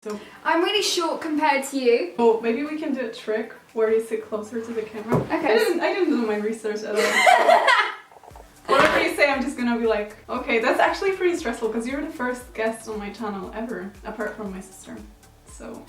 So I'm really short compared to you. oh, maybe we can do a trick where you sit closer to the camera. Okay. I didn't do my research at all. Whatever you say, I'm just gonna be like, okay, that's actually pretty stressful because you're the first guest on my channel ever, apart from my sister. So,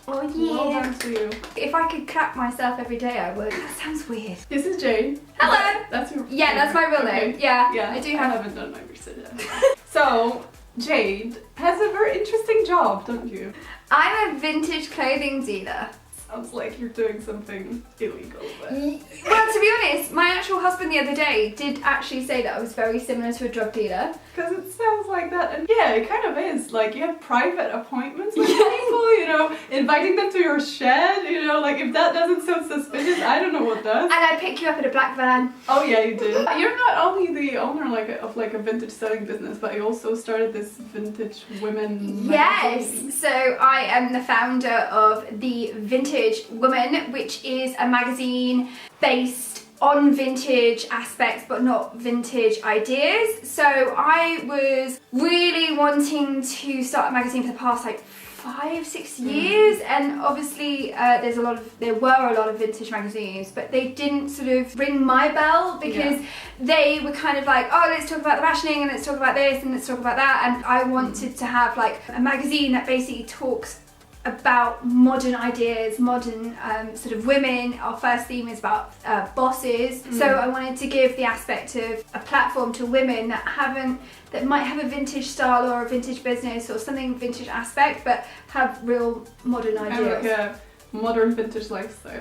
Oh well yeah. done to you. If I could clap myself every day, I would. That sounds weird. This is Jade. Hello. That's your. Yeah, that's my real okay. name. Yeah, Yeah, I do I have. haven't done my research yet. So, Jade has a very interesting job, don't you? I'm a vintage clothing dealer. Sounds like you're doing something illegal, but... Well, to be honest, my actual husband the other day did actually say that I was very similar to a drug dealer. Because it sounds like that, and yeah, it kind of is. Like, you have private appointments with people, you know, inviting them to your shed, you know, like, if that doesn't sound suspicious, I don't know what does. And I pick you up in a black van. Oh yeah, you did. You're not only the owner of a vintage selling business, but you also started this vintage women magazine. Yes, so I am the founder of the Vintage Woman, which is a magazine based on vintage aspects but not vintage ideas. So I was really wanting to start a magazine for the past like 5-6 years, and obviously there were a lot of vintage magazines, but they didn't sort of ring my bell because they were kind of like, oh, let's talk about the fashioning and let's talk about this and let's talk about that, and I wanted to have like a magazine that basically talks about modern ideas, modern sort of women. Our first theme is about bosses, so I wanted to give the aspect of a platform to women that might have a vintage style or a vintage business or something vintage aspect, but have real modern ideas. Kind of like a modern vintage lifestyle.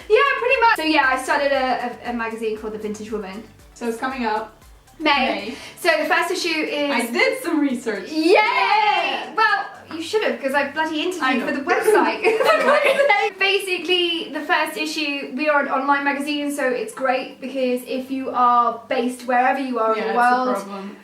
Yeah, pretty much. So yeah, I started a magazine called The Vintage Woman. So it's coming out May. So the first issue is... I did some research. Yay! Yeah. Well, you should have, because I bloody I interviewed know. for the website. Basically, the first issue, we are an online magazine, so it's great because if you are based wherever you are in the world, it's a problem.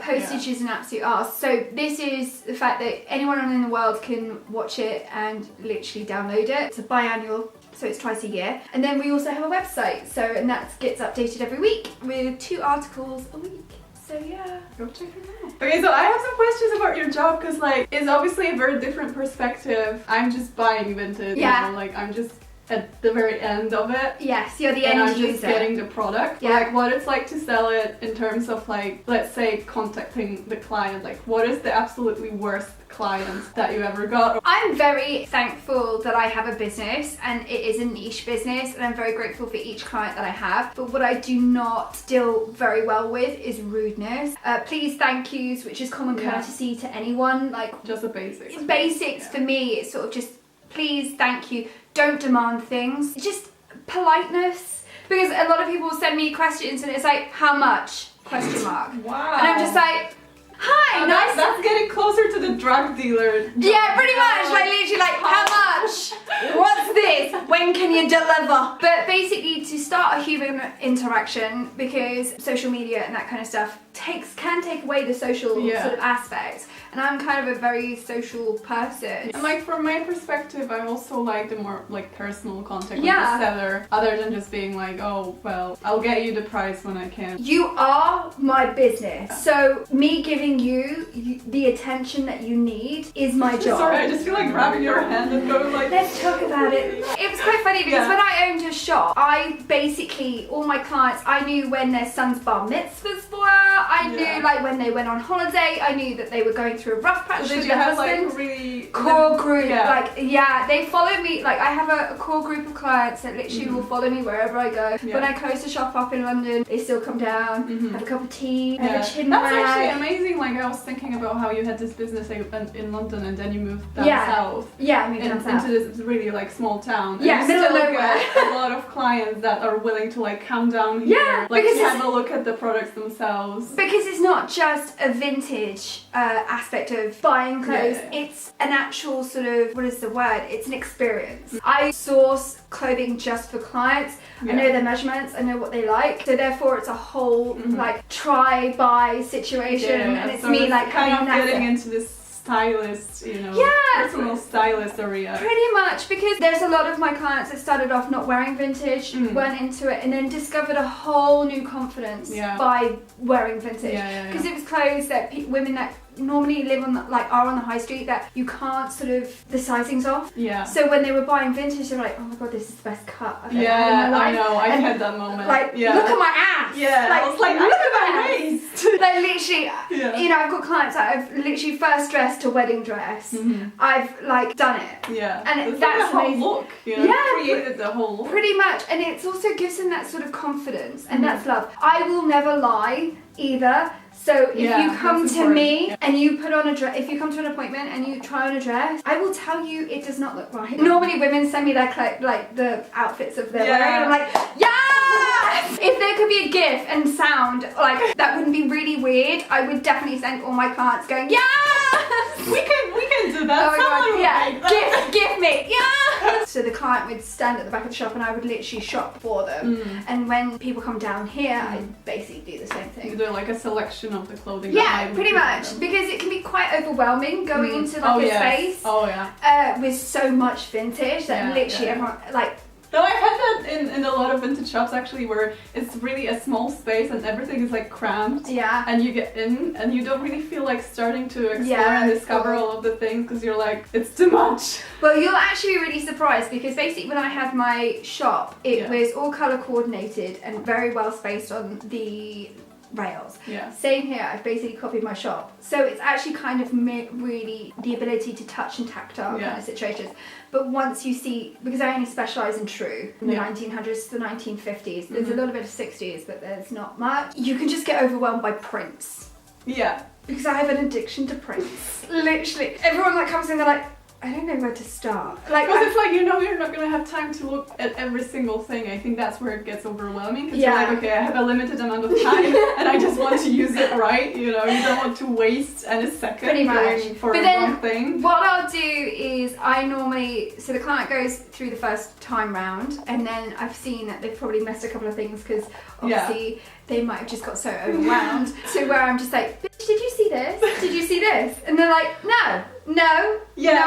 postage is an absolute arse. So this is the fact that anyone in the world can watch it and literally download it. It's a biannual, so it's twice a year. And then we also have a website, and that gets updated every week with 2 articles a week. So yeah, go check it out. Okay, so I have some questions about your job because like it's obviously a very different perspective. I'm just buying vintage, you know, like I'm just at the very end of it. Yes, you're the and end I'm user. just getting the product. Yeah. Like what it's like to sell it in terms of like, let's say contacting the client. Like what is the absolutely worst client that you ever got? I'm very thankful that I have a business and it is a niche business, and I'm very grateful for each client that I have. But what I do not deal very well with is rudeness. Please, thank yous, which is common courtesy to anyone. Like just the basics. Basics for me, it's sort of just please, thank you. Don't demand things. Just politeness. Because a lot of people send me questions and it's like, how much? Question mark. Wow. And I'm just like, hi, nice. That's getting closer to the drug dealer job. Yeah, pretty much. Like literally like, how much? What's this? When can you deliver? But basically to start a human interaction, because social media and that kind of stuff can take away the social sort of aspect. And I'm kind of a very social person. And like from my perspective, I also like the more like personal contact with the seller, other than just being like, oh well, I'll get you the price when I can. You are my business, so me giving you the attention that you need is my job. Sorry, I just feel like grabbing your hand and going like, let's talk about it. It was quite funny because when I owned a shop, I basically, all my clients, I knew when their son's bar mitzvahs were, I knew like when they went on holiday, I knew that they were going through a rough patch with their husband. Like really core group, they follow me. Like I have a core group of clients that literally will follow me wherever I go. When I close the shop up in London, they still come down, have a cup of tea, have a chin wag. That's actually amazing. Like I was thinking about how you had this business in London and then you moved down south. Yeah, I moved down south. Into this really like small town. Yeah, and middle of still nowhere. get a lot of clients that are willing to like come down here, like to have a look at the products themselves. Because it's not just a vintage aspect of buying clothes, it's an actual sort of, what is the word? It's an experience. I source clothing just for clients. I know their measurements, I know what they like, so therefore it's a whole like try buy situation, and it's so me like kind of getting into this stylist, you know, personal stylist area. Pretty much, because there's a lot of my clients that started off not wearing vintage, weren't into it, and then discovered a whole new confidence by wearing vintage. Because it was clothes that women that normally live on are on the high street that you can't sort of, the sizing's off. Yeah. So when they were buying vintage, they were like, oh my god, this is the best cut I've ever had Yeah, in my life. I know. I've had that moment. Like, yeah. look at my ass. Yeah. Like, I was like, look look at at my my ass. waist. Like literally, Yeah. you know, I've got clients that I've literally first dressed to wedding dress. I've like done it. Yeah. And it's that's like the whole amazing. look. You know, Yeah, created the whole look. Pretty much, and it also gives them that sort of confidence, and that's love. I will never lie either. So if you come that's to important. me and you put on a dress, if you come to an appointment and you try on a dress, I will tell you it does not look right. Normally women send me their like the outfits of their wearing, and I'm like, yes! If there could be a GIF and sound like that wouldn't be really weird, I would definitely send all my clients going, yes! We can do that. Oh my god, Someone yeah, will make that. give me, yeah! So the client would stand at the back of the shop and I would literally shop for them. And when people come down here, I basically do the same You thing. do like a selection of the clothing. Yeah, that pretty might much, be them. because it can be quite overwhelming going into like a space Oh yeah. with so much vintage that Yeah, literally yeah. everyone, like, No, I've had that in a lot of vintage shops actually, where it's really a small space and everything is like cramped. yeah. And you get in and you don't really feel like starting to explore Yeah, and discover cool. all of the things because you're like, it's too much. Well, you'll actually be really surprised because basically when I had my shop, it was all colour coordinated and very well spaced on the rails. Yeah. Same here, I've basically copied my shop. So it's actually kind of really the ability to touch and tactile kind of situations. But once you see, because I only specialise in true, from the 1900s to the 1950s, there's a little bit of 60s, but there's not much. You can just get overwhelmed by prints. Yeah. Because I have an addiction to prints. Literally. Everyone that comes in, they're like, I don't know where to start. Like, Because it's like, you know, you're not going to have time to look at every single thing. I think that's where it gets overwhelming. Because you're like, okay, I have a limited amount of time and I just want to use it right. You know, you don't want to waste any second Pretty much. going for But a then wrong thing. what I'll do is I normally, so the client goes through the first time round and then I've seen that they've probably missed a couple of things because obviously they might have just got so overwhelmed to where I'm just like, bitch, did you see this? Did you see this? And they're like, no,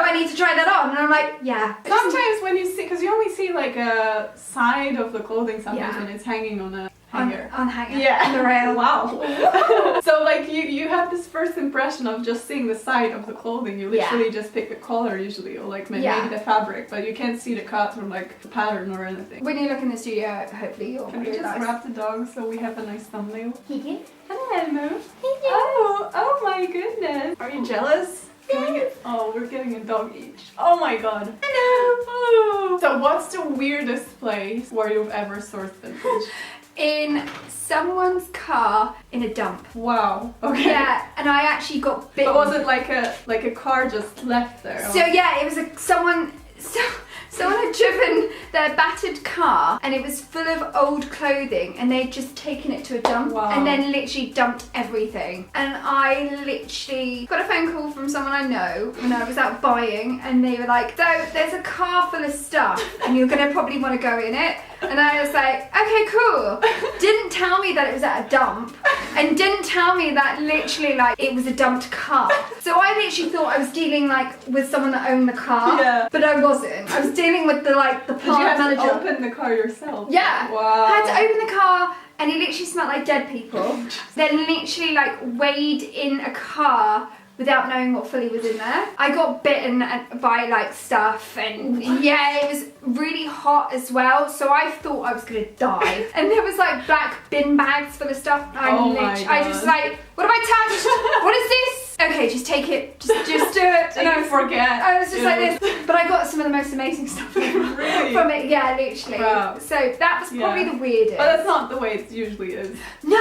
I need to try that on. And I'm like, yeah. Sometimes when you see, because you only see like a side of the clothing sometimes when it's hanging on a hanger. On hanger. Yeah. On the rail. Wow. So like you have this first impression of just seeing the side of the clothing. You literally just pick the color usually, or like maybe the fabric, but you can't see the cut or like the pattern or anything. When you look in the studio, hopefully you'll Can we just realise. grab the dog so we have a nice thumbnail? Hello. Hello. Oh my goodness. Are you jealous? Can we get, we're getting a dog each. Oh my god. Hello. Oh. So what's the weirdest place where you've ever sourced vintage? In someone's car in a dump. Wow. Okay. Yeah, and I actually got bitten. But was it like a car just left there? So yeah, it was someone had driven their battered car and it was full of old clothing and they'd just taken it to a dump and then literally dumped everything. And I literally got a phone call from someone I know when I was out buying and they were like, so there's a car full of stuff and you're gonna probably want to go in it. And I was like, okay, cool. Didn't tell me that it was at a dump and didn't tell me that literally like it was a dumped car. So I literally thought I was dealing like with someone that owned the car, but I wasn't. I was dealing with the plant Did you have manager. to open the car yourself? Yeah. Wow. I had to open the car and it literally smelled like dead people. Then literally like weighed in a car without knowing what fully was in there. I got bitten by like stuff and it was really hot as well, so I thought I was gonna die. And there was like black bin bags full of stuff. I just like, what have I touched? What is this? Okay, just take it, just do it. And I forget. I was just like this, but I got some of the most amazing stuff from it. Yeah, literally. Wow. So that was probably the weirdest. But that's not the way it usually is. No.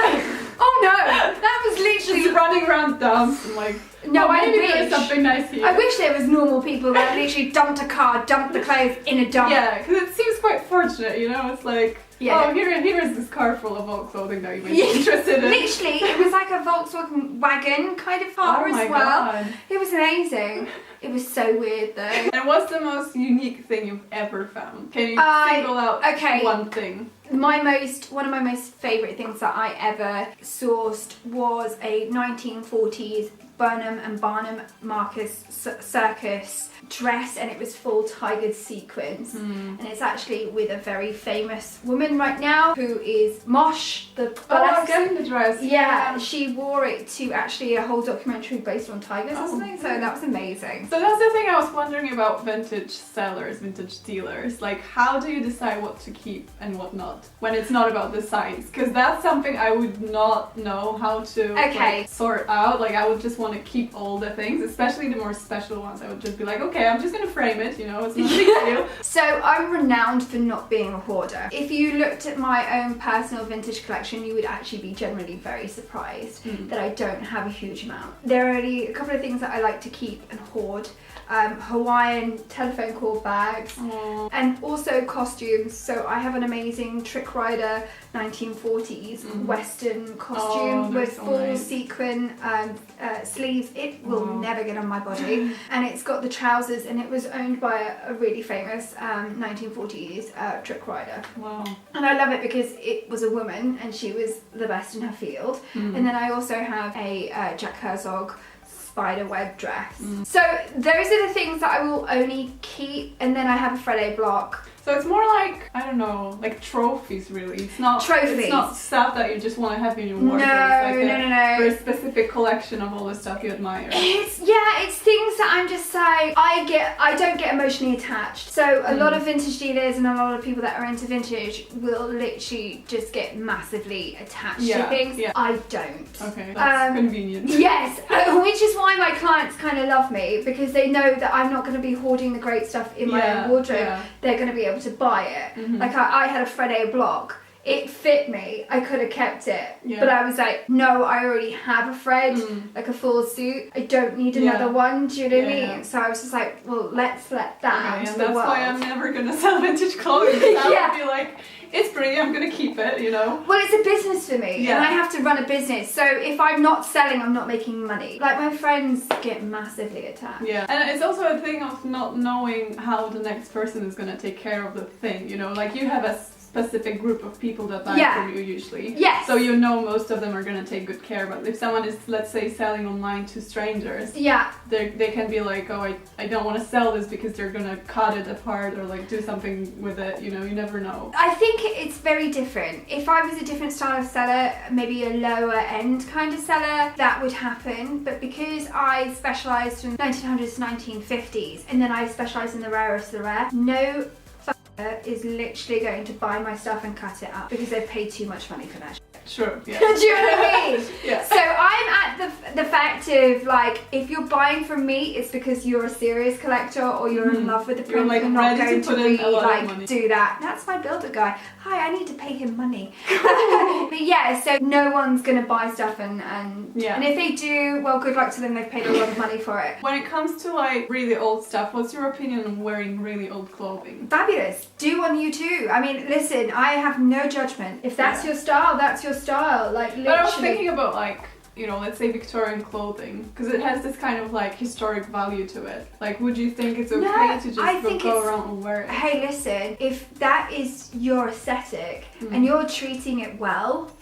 Oh no, that was literally Just running around dumps and like. No, I maybe wish. there's something nice here. I wish there was normal people that literally dumped a car, dumped the clothes in a dump. Yeah, because it seems quite fortunate, you know? It's like, here is this car full of old clothing that you might be interested in. Literally, it was like a Volkswagen wagon kind of car as well. God. It was amazing. It was so weird though. And what's the most unique thing you've ever found? Can you single out one thing? One of my most favourite things that I ever sourced was a 1940s Burnham and Barnum Marcus circus dress and it was full tigered sequins. And it's actually with a very famous woman right now who is Mosh, the I've seen the dress. Yeah, she wore it to actually a whole documentary based on tigers or something, so that was amazing. So that's the thing I was wondering about vintage sellers, vintage dealers. Like, how do you decide what to keep and what not when it's not about the size? Because that's something I would not know how to like, sort out. Like, I would just want to keep all the things, especially the more special ones. I would just be like, okay, I'm just gonna frame it, you know, it's not a big deal. So I'm renowned for not being a hoarder. If you looked at my own personal vintage collection, you would actually be generally very surprised that I don't have a huge amount. There are only a couple of things that I like to keep and hoard. Hawaiian telephone cord bags and also costumes. So I have an amazing Trick Rider 1940s Western costume with full sequin sleeves. It will never get on my body, and it's got the trousers, and it was owned by a really famous 1940s Trick Rider. And I love it because it was a woman and she was the best in her field. And then I also have a Jack Herzog spider web dress. So those are the things that I will only keep, and then I have a Freddo block. So it's more like, I don't know, like trophies really. It's not trophies. It's not stuff that you just want to have in your wardrobe. No. Very specific collection of all the stuff you admire. It's things that I'm just like, I don't get emotionally attached. So a lot of vintage dealers and a lot of people that are into vintage will literally just get massively attached to things. I don't. Okay, that's convenient. Yes, which is why my clients kind of love me, because they know that I'm not going to be hoarding the great stuff in my own wardrobe. They're going to be able to buy it. Like I had a Freddo block. It fit me. I could have kept it. But I was like, no, I already have a Fred, like a full suit. I don't need another one. Do you know what I mean? So I was just like, well, let's let that out to the world. That's why I'm never going to sell vintage clothing. I would be like, it's pretty, I'm going to keep it, you know? Well, it's a business for me, and I have to run a business. So if I'm not selling, I'm not making money. Like, my friends get massively attached. Yeah, and it's also a thing of not knowing how the next person is going to take care of the thing, you know? Like, you have a specific group of people that buy from you usually. Yes. So you know most of them are going to take good care. But if someone is, let's say, selling online to strangers, they can be like, oh, I don't want to sell this because they're going to cut it apart or like do something with it. You know, you never know. I think it's very different. If I was a different style of seller, maybe a lower end kind of seller, that would happen. But because I specialised in 1900s to 1950s, and then I specialised in the rarest of the rare, no is literally going to buy my stuff and cut it up because they've paid too much money for that. Sure, yeah. Do you know what I mean? Yeah. So I'm at the fact of like, if you're buying from me, it's because you're a serious collector or you're in love with the print. Like, you're not going to really like do that. That's my builder guy. Hi, I need to pay him money. But yeah, so no one's going to buy stuff and if they do, well, good luck to them. They've paid a lot of money for it. When it comes to like really old stuff, what's your opinion on wearing really old clothing? Fabulous. Do on you too. I mean, listen, I have no judgment. If that's your style, that's your style. Like, literally. But I was thinking about like, you know, let's say Victorian clothing, because it has this kind of like historic value to it. Like, would you think it's okay to just go around and wear it? Hey, listen, if that is your aesthetic and you're treating it well,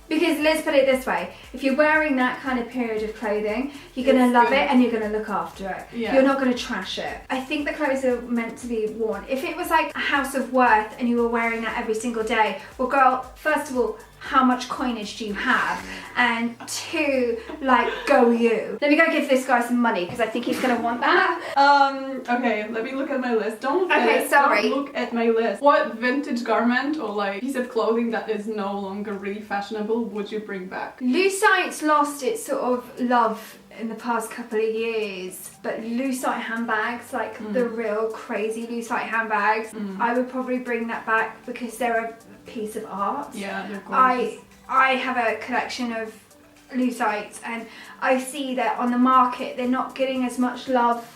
because let's put it this way, if you're wearing that kind of period of clothing, you're going to love it and you're going to look after it. You're not going to trash it. I think the clothes are meant to be worn. If it was like a house of worth and you were wearing that every single day, well, girl, first of all, how much coinage do you have? And two, like, go you. Let me go give this guy some money because I think he's going to want that. Okay, let me look at my list. Don't look at my list. What vintage garment or like piece of clothing that is no longer really fashionable would you bring back? Lucite's lost its sort of love in the past couple of years, but lucite handbags, like the real crazy lucite handbags, I would probably bring that back because they're a piece of art. Yeah, they're gorgeous. I have a collection of lucites and I see that on the market they're not getting as much love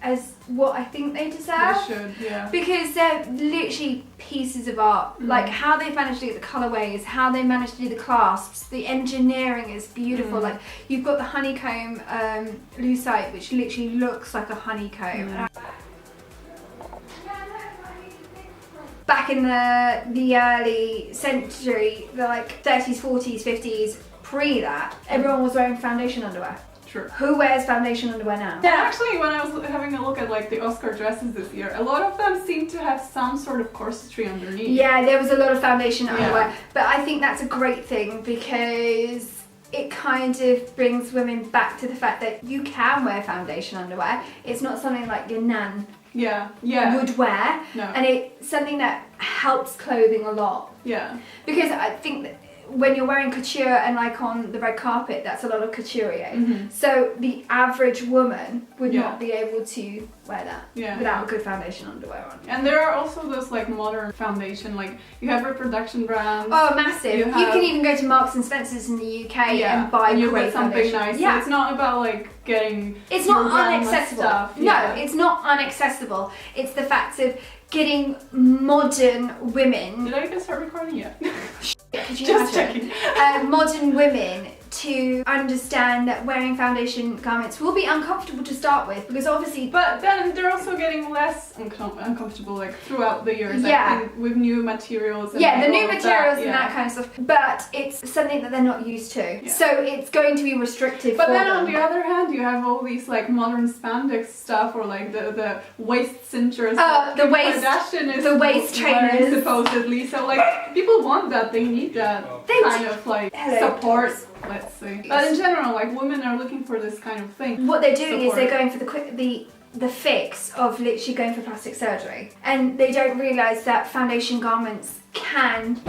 as what I think they deserve. They should, yeah. Because they're literally pieces of art. Like how they've managed to get the colourways, how they managed to do the clasps, the engineering is beautiful. Like you've got the honeycomb lucite which literally looks like a honeycomb. Back in the early century, the like 30s, 40s, 50s, pre that, everyone was wearing foundation underwear. true. Who wears foundation underwear now? Yeah, actually, when I was having a look at like the Oscar dresses this year, a lot of them seem to have some sort of corsetry underneath. Yeah, there was a lot of foundation underwear, but I think that's a great thing because it kind of brings women back to the fact that you can wear foundation underwear. It's not something like your nan would wear, and it's something that helps clothing a lot. Yeah. Because I think that when you're wearing couture and like on the red carpet, that's a lot of couturier. So the average woman would not be able to wear that without a good foundation underwear on. And there are also those like modern foundation, like you have reproduction brands. Oh, massive! You can even go to Marks and Spencer's in the UK and buy great something foundation. nice. Yeah. So it's not about like getting. It's not unaccessible. Stuff. No, it's not unaccessible. It's the fact of getting modern women. Did I even start recording yet? Could you Just imagine? checking. Modern women to understand that wearing foundation garments will be uncomfortable to start with, because obviously. But then they're also getting less uncomfortable like throughout the years. I think, with new materials. And the new materials and that kind of stuff. But it's something that they're not used to, so it's going to be restrictive. But for then them. on the other hand, you have all these like modern spandex stuff, or like the waist cinchers. The waist trainers supposedly. So like people want that, they need that kind of like support. Let's see. But in general, like women are looking for this kind of thing. What they're doing is they're going for the fix of literally going for plastic surgery, and they don't realise that foundation garments can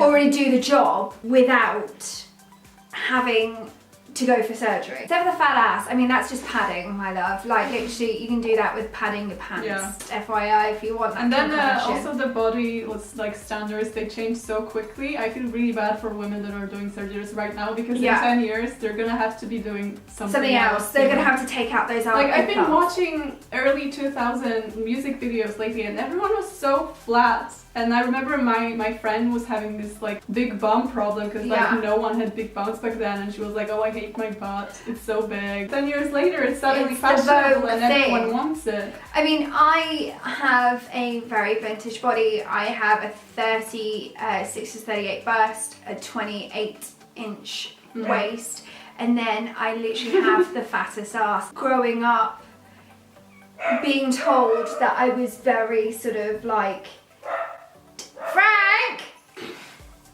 already do the job without having to go for surgery. Except for the fat ass, I mean that's just padding, my love. Like literally you can do that with padding your pants. FYI if you want that. And then also the body like standards, they change so quickly. I feel really bad for women that are doing surgeries right now, because in 10 years they're gonna have to be doing something else. They're gonna have to take out those Like I've been watching early 2000 music videos lately, and everyone was so flat. And I remember my friend was having this like big bum problem, because like no one had big bums back then, and she was like, oh, I hate my butt, it's so big. 10 years later it's suddenly fashionable and everyone wants it. I mean, I have a very vintage body. I have a 36 to 38 bust, a 28-inch waist, and then I literally have the fattest ass. Growing up, being told that I was very sort of like Frank,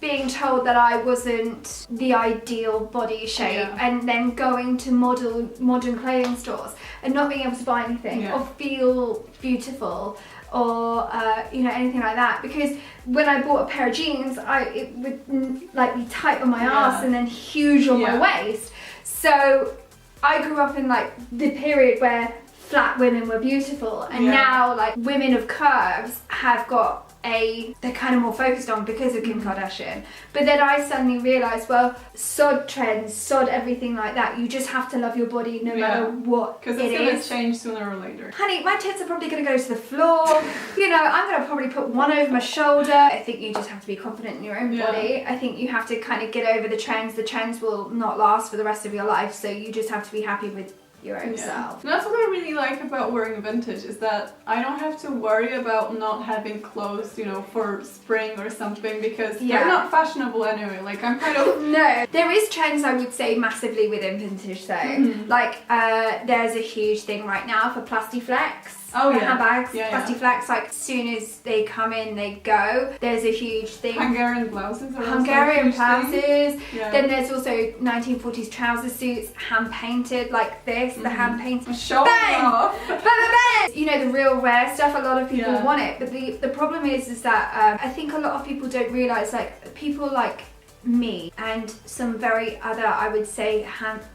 being told that I wasn't the ideal body shape, and then going to modern clothing stores and not being able to buy anything or feel beautiful or anything like that, because when I bought a pair of jeans, it would like be tight on my ass and then huge on my waist. So I grew up in like the period where flat women were beautiful, and now like women of curves have got they're kind of more focused on because of Kim Kardashian. But then I suddenly realised, well, sod trends, sod everything like that, you just have to love your body no matter what it is. Because it's going to change sooner or later. Honey, my tits are probably going to go to the floor. I'm going to probably put one over my shoulder. I think you just have to be confident in your own body. I think you have to kind of get over the trends. The trends will not last for the rest of your life, so you just have to be happy with your own self. And that's what I really like about wearing vintage, is that I don't have to worry about not having clothes, for spring or something, because they're not fashionable anyway. Like I'm kind of No, there is trends, I would say, massively within vintage though. Like there's a huge thing right now for Plastiflex. Handbags, Plastiflex, like as soon as they come in, they go. There's a huge thing. Hungarian blouses. Then there's also 1940s trouser suits, hand painted like this. The hand painted. Showing off. The real rare stuff. A lot of people want it, but the problem is that I think a lot of people don't realise, like people like me and some very other, I would say,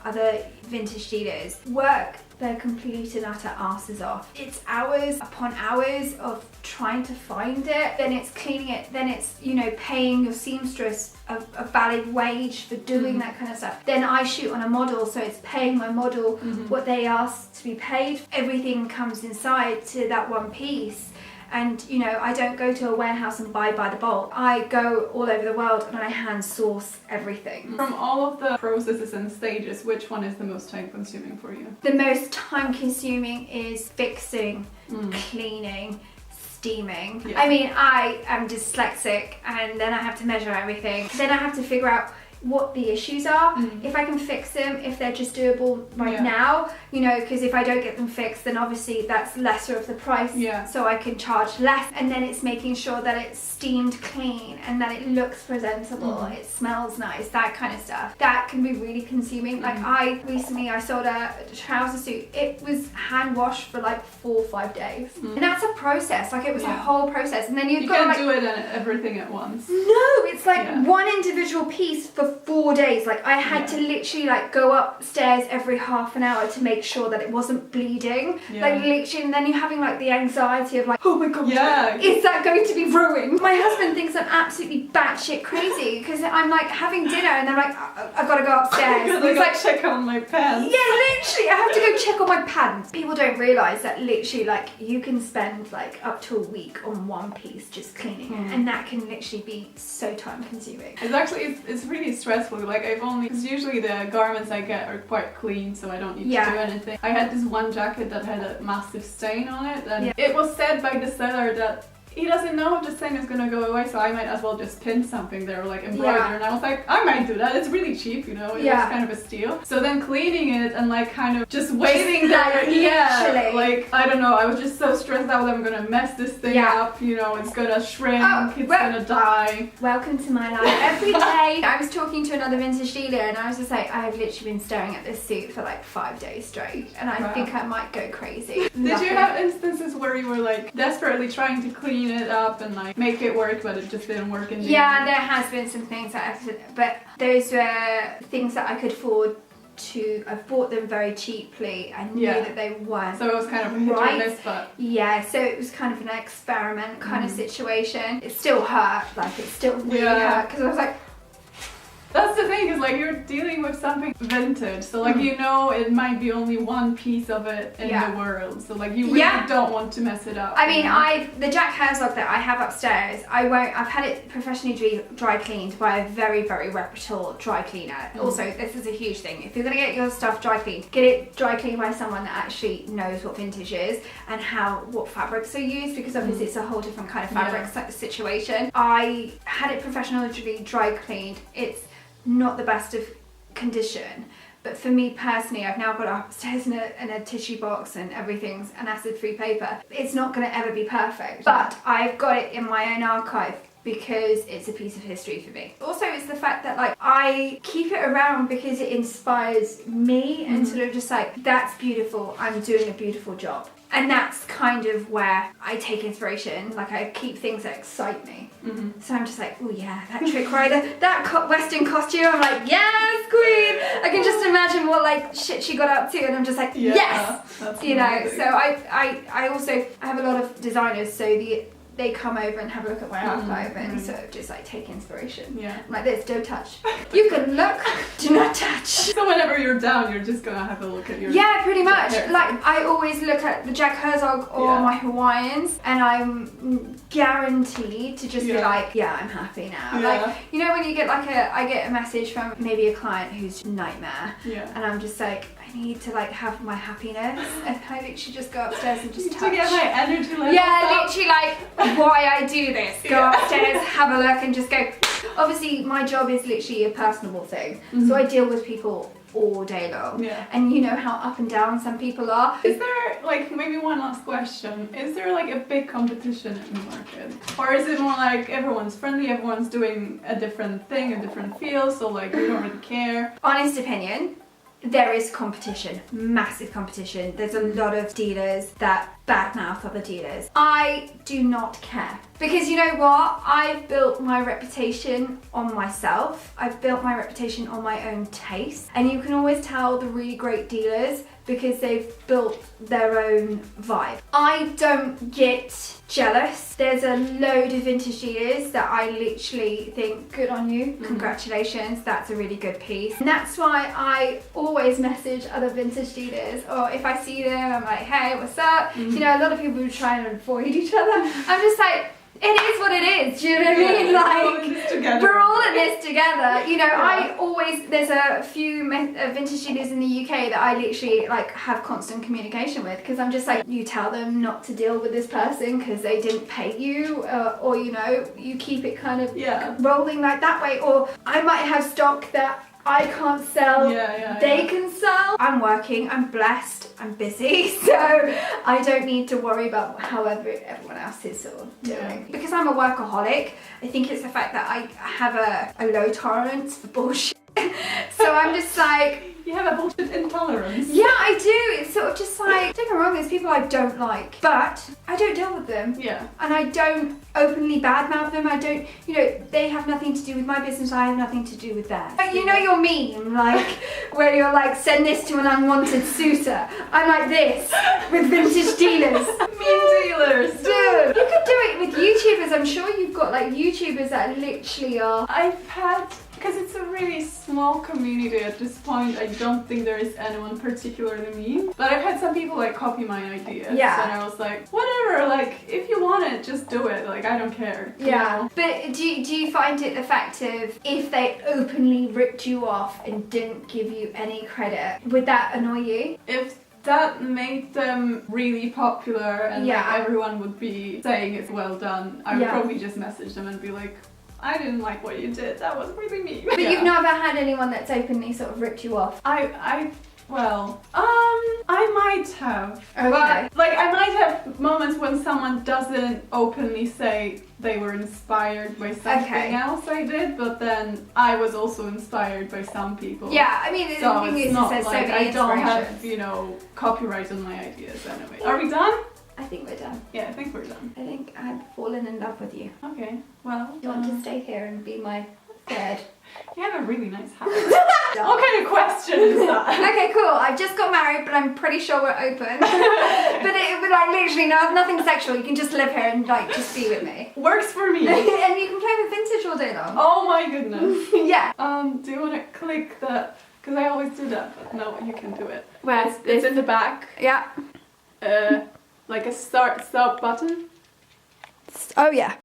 other vintage dealers work their complete and utter asses off. It's hours upon hours of trying to find it, then it's cleaning it, then it's paying your seamstress a valid wage for doing that kind of stuff. Then I shoot on a model, so it's paying my model what they asked to be paid. Everything comes inside to that one piece. And I don't go to a warehouse and buy by the bulk. I go all over the world and I hand source everything. From all of the processes and stages, which one is the most time consuming for you? The most time consuming is fixing, cleaning, steaming. I mean, I am dyslexic, and then I have to measure everything. Then I have to figure out what the issues are, if I can fix them, if they're just doable right now, you know, because if I don't get them fixed, then obviously that's lesser of the price, so I can charge less. And then it's making sure that it's steamed clean and that it looks presentable, it smells nice, that kind of stuff. That can be really consuming. Like I sold a trouser suit. It was hand washed for like 4 or 5 days, and that's a process. Like it was a whole process, and then you can't do it and everything at once. No, it's like one individual piece for 4 days. Like I had to literally like go upstairs every half an hour to make sure that it wasn't bleeding. Like literally, and then you're having like the anxiety of like, oh my god, is that going to be ruined? My husband thinks I'm absolutely batshit crazy because I'm like having dinner and they're like, I've got to go upstairs. I gotta check on my pants. Yeah, literally, I have to go check on my pants. People don't realise that literally like you can spend like up to a week on one piece just cleaning it, and that can literally be so time consuming. It's actually, it's really stressful. Like because usually the garments I get are quite clean, so I don't need to do anything. I had this one jacket that had a massive stain on it, and it was said by the seller that he doesn't know if the stain is gonna go away, so I might as well just pin something there, or like embroider. And I was like, I might do that. It's really cheap, you know. It was kind of a steal. So then cleaning it and like kind of just waiting there, like I don't know. I was just so stressed out that I'm gonna mess this thing up. You know, it's gonna shrink. It's gonna die. Welcome to my life every day. I was talking to another vintage dealer, and I was just like, I've literally been staring at this suit for like 5 days straight, and I think I might go crazy. Did you have instances where you were like desperately trying to clean it up and like make it work, but it just didn't work in the end? There has been some things that but those were things that I could afford to. I bought them very cheaply. I knew that they weren't. So it was kind of a hit or miss, but so it was kind of an experiment kind of situation. It still hurt, like it still really hurt, because I was like, that's the thing, is like you're dealing with something vintage, so like you know it might be only one piece of it in the world, so like you really don't want to mess it up. I mean, the Jack Herzog that I have upstairs, I've had it professionally dry cleaned by a very, very reputable dry cleaner. Also, this is a huge thing. If you're gonna get your stuff dry cleaned, get it dry cleaned by someone that actually knows what vintage is and what fabrics are used, because obviously it's a whole different kind of fabric situation. I had it professionally dry cleaned. It's not the best of condition, but for me personally, I've now got it upstairs in a tissue box and everything's an acid-free paper. It's not going to ever be perfect, but I've got it in my own archive because it's a piece of history for me. Also, it's the fact that like I keep it around because it inspires me and sort of just like, that's beautiful, I'm doing a beautiful job. And that's kind of where I take inspiration. Like I keep things that excite me. So I'm just like, oh yeah, that trick rider, that Western costume. I'm like, yes, queen. I can just imagine what like shit she got up to, and I'm just like, yes, you know. Amazing. So I also have a lot of designers, so they come over and have a look at my archive and sort of just like take inspiration. I'm like, this, don't touch. You can look, do not touch. So whenever you're down, you're just gonna have a look at your pretty much. Like I always look at the Jack Herzog or my Hawaiians, and I'm guaranteed to just be like, I'm happy now. Like, you know, when you get like I get a message from maybe a client who's a nightmare, and I'm just like, I need to like have my happiness, and I literally just go upstairs and just touch. To get my energy level literally like why I do this. Go upstairs, have a look, and just go. Obviously, my job is literally a personable thing, so I deal with people all day long. And you know how up and down some people are. Is there, like, maybe one last question, is there like a big competition in the market? Or is it more like everyone's friendly, everyone's doing a different thing, a different field, so like you don't really care? Honest opinion, there is competition, massive competition. There's a lot of dealers that badmouth other dealers. I do not care, because you know what? I've built my reputation on myself. I've built my reputation on my own taste, and you can always tell the really great dealers because they've built their own vibe. I don't get jealous. There's a load of vintage dealers that I literally think, good on you, congratulations, that's a really good piece. And that's why I always message other vintage dealers, or if I see them, I'm like, hey, what's up? You know, a lot of people try and avoid each other. I'm just like, It is what it is, do you know what I mean? We're all in this together. We're all in this together. You know, there's a few vintage dealers in the UK that I literally like have constant communication with, because I'm just like, you tell them not to deal with this person because they didn't pay you, or you know, you keep it kind of rolling like that way, or I might have stock that I can't sell, they can sell. I'm working, I'm blessed, I'm busy, so I don't need to worry about however everyone else is sort of doing. Because I'm a workaholic, I think it's the fact that I have a low tolerance for bullshit. So I'm just like... You have a bullshit intolerance. Yeah, I do. It's sort of just like, don't get me wrong, there's people I don't like, but I don't deal with them. Yeah. And I don't openly badmouth them. I don't, you know, they have nothing to do with my business, I have nothing to do with theirs. But you know your meme, like, where you're like, send this to an unwanted suitor. I'm like this, with vintage dealers. Meme dealers. Dude, you could do it with YouTubers. I'm sure you've got like YouTubers that literally are... I've had... Because it's a really small community at this point, I don't think there is anyone particularly mean. But I've had some people like copy my ideas. Yeah. And I was like, whatever, like, if you want it, just do it. Like, I don't care. Yeah. You know? But do you find it effective if they openly ripped you off and didn't give you any credit? Would that annoy you? If that made them really popular and like, everyone would be saying it's well done, I would probably just message them and be like, I didn't like what you did, that was really mean. But you've never had anyone that's openly sort of ripped you off? I might have. Okay. But, like, I might have moments when someone doesn't openly say they were inspired by something else I did, but then I was also inspired by some people. Yeah, I mean, so the thing it's is, not there's like so many I don't have, inspirations. you know, copyright on my ideas anyway. Are we done? I think we're done. Yeah, I think we're done. I think I've fallen in love with you. Okay, well... Do you want to stay here and be my third? You have a really nice house. What kind of question is that? Okay, cool. I've just got married, but I'm pretty sure we're open. but like literally nothing sexual. You can just live here and like just be with me. Works for me. And you can play with vintage all day long. Oh my goodness. Yeah. Do you want to click that? Because I always do that, but no, you can do it. Where? It's in the back. Yeah. Like a stop button. Oh yeah.